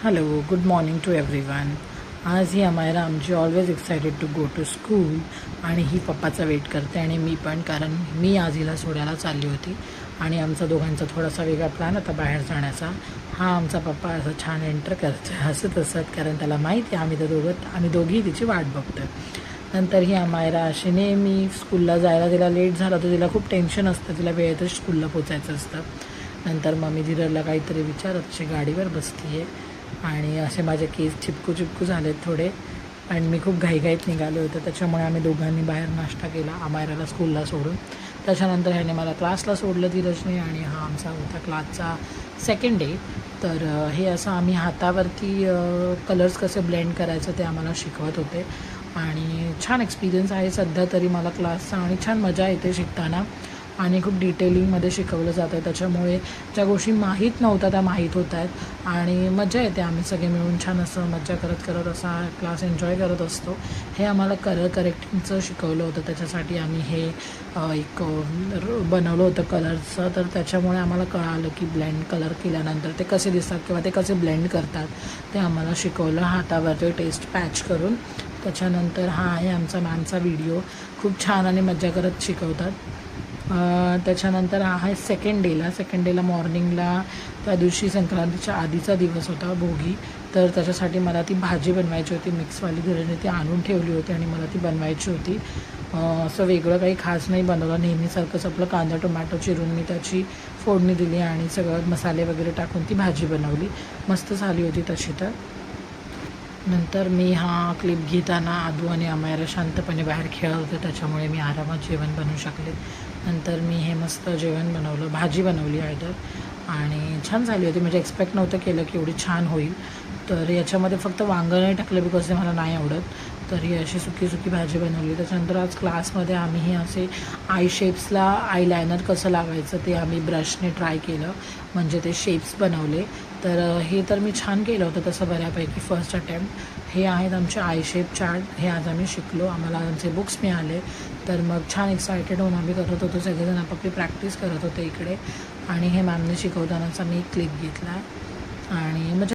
Hello, good morning to everyone. आज ही अमायरा आमची always excited to go to school आणि ही पप्पाचा वेट करते आणि मी पण, कारण मी आज हिला सोडायला चालली होती आणि आमचा दोघांचा थोडासा वेगळा प्लॅन होता बाहेर जाण्याचा. हा आमचा पप्पा असं छान एंटर करतो हसत हसत, कारण त्याला माहिती आहे आम्ही दोघी तिची वाट बघतो. नंतर ही अमायरा अशी नेहमी स्कूलला जायला, तिला लेट झाला तर तिला खूप टेन्शन असतं, तिला वेळेतच स्कूलला पोचायचं असतं. नंतर मम्मी धीरजला काहीतरी विचारत अशी गाडीवर बसती आहे आणि असे माझे केस चिपकू झालेत थोडे, आणि मी खूप घाईघाईत निघाले होते. त्याच्यामुळे आम्ही दोघांनी बाहेर नाश्ता केला अमायराला स्कूलला सोडून. त्याच्यानंतर ह्याने मला क्लासला सोडलं धीरजने, आणि हा आमचा होता क्लासचा सेकंड डे. तर हे असं आम्ही हातावरती कलर्स कसे ब्लेंड करायचं ते आम्हाला शिकवत होते आणि छान एक्सपिरियन्स आहे सध्या तरी मला क्लासचा, आणि छान मजा येते शिकताना आणि खूप डिटेलिंगमध्ये शिकवलं जातं. त्याच्यामुळे ज्या गोष्टी माहीत नव्हत्या त्या माहीत होत आहेत आणि मजा येते. आम्ही सगळे मिळून छान असं मजा करत करत असा क्लास एन्जॉय करत असतो. हे आम्हाला कलर करेक्टिंगचं शिकवलं होतं, त्याच्यासाठी आम्ही हे एक बनवलं होतं कलरचं. तर त्याच्यामुळे आम्हाला कळालं की ब्लेंड कलर केल्यानंतर ते कसे दिसतात किंवा ते कसे ब्लेंड करतात ते आम्हाला शिकवलं हातावरती टेस्ट पॅच करून. त्याच्यानंतर हा आहे आमचा मॅमचा व्हिडिओ, खूप छान आणि मजा करत शिकवतात. त्याच्यानंतर हा आहे सेकंड डेला मॉर्निंगला, त्या दिवशी संक्रांतीच्या आधीचा दिवस होता, भोगी. तर त्याच्यासाठी मला ती भाजी बनवायची होती, मिक्सवाली धीरजने ती आणून ठेवली होती आणि मला ती बनवायची होती. असं वेगळं काही खास नाही बनवलं, नेहमीसारखंच आपलं कांदा टोमॅटो चिरून मी त्याची फोडणी दिली आणि सगळं मसाले वगैरे टाकून ती भाजी बनवली. मस्त झाली होती तशी. तर नंतर मी हा क्लिप घेताना आदू आणि अमायरा शांतपणे बाहेर खेळत होते, त्याच्यामुळे मी आरामात जेवण बनवू शकले. नंतर मी हे मस्त जेवण बनवलं, भाजी बनवली आयदर, आणि छान झाली होती. म्हणजे एक्सपेक्ट नव्हतं केलं की एवढी छान होईल. तर याच्यामध्ये फक्त वांगं नाही टाकलं बिकॉज ते मला नाही आवडत. तर ही अशी सुकी भाजी बनवली. त्याच्यानंतर आज क्लासमध्ये आम्ही हे असे आय शेप्सला आयलायनर कसं लावायचं ते आम्ही ब्रशने ट्राय केलं, म्हणजे ते शेप्स बनवले. तर हे तर मी छान केलं होतं तसं बऱ्यापैकी फर्स्ट अटेम्प्ट. हे आहेत आमचे आय शेप चार्ट, हे आज आम्ही शिकलो, आम्हाला आमचे बुक्स मिळाले. तर मग छान एक्सायटेड होऊन आम्ही करत होतो, सगळेजण आपापली प्रॅक्टिस करत होते इकडे. आणि हे मॅमने शिकवतानाचा मी क्लिप घेतला आणि म्हणजे